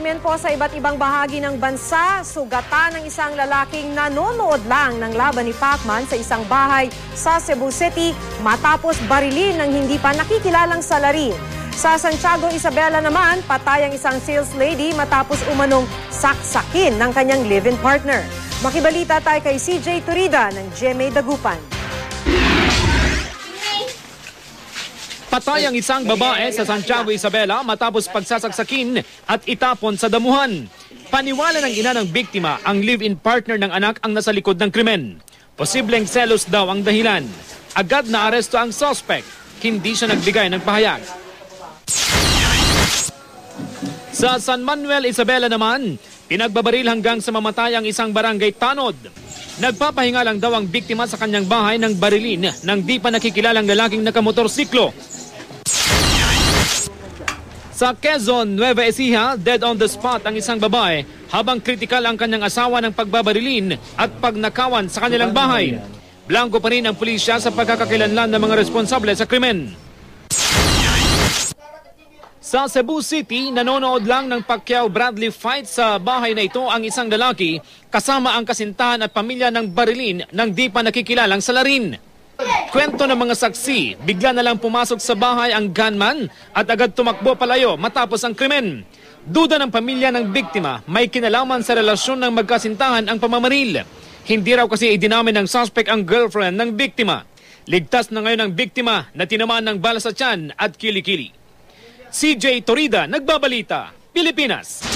krimen po sa iba't ibang bahagi ng bansa, sugatan ng isang lalaking nanonood lang ng laban ni Pacman sa isang bahay sa Cebu City matapos barilin ng hindi pa nakikilalang salarin. Sa Santiago, Isabela naman, patay ang isang sales lady matapos umanong saksakin ng kanyang live-in partner. Makibalita tayo kay CJ Turida ng GMA Dagupan. Patay ang isang babae sa Santiago, Isabela matapos pagsasaksakin at itapon sa damuhan. Paniwala ng ina ng biktima, ang live-in partner ng anak ang nasa likod ng krimen. Posibleng selos daw ang dahilan. Agad na aresto ang suspect. Hindi siya nagbigay ng pahayag. Sa San Manuel, Isabela naman, pinagbabaril hanggang sa mamatay ang isang barangay tanod. Nagpapahinga lang daw ang biktima sa kanyang bahay ng barilin ng di pa nakikilalang lalaking nakamotorsiklo. Sa Quezon, Nueva Ecija, dead on the spot ang isang babae habang kritikal ang kanyang asawa ng pagbabarilin at pagnakawan sa kanilang bahay. Blanco pa rin ang pulisya sa pagkakakilanlan ng mga responsable sa krimen. Sa Cebu City, nanonood lang ng Pacquiao-Bradley fight sa bahay na ito ang isang lalaki kasama ang kasintahan at pamilya ng barilin ng di pa nakikilalang salarin. Kwento ng mga saksi, bigla na lang pumasok sa bahay ang gunman at agad tumakbo palayo matapos ang krimen. Duda ng pamilya ng biktima, may kinalaman sa relasyon ng magkasintahan ang pamamaril. Hindi raw kasi idinamin ng suspect ang girlfriend ng biktima. Ligtas na ngayon ang biktima na tinamaan ng bala sa tiyan at kilikili. CJ Torida, Nagbabalita, Pilipinas.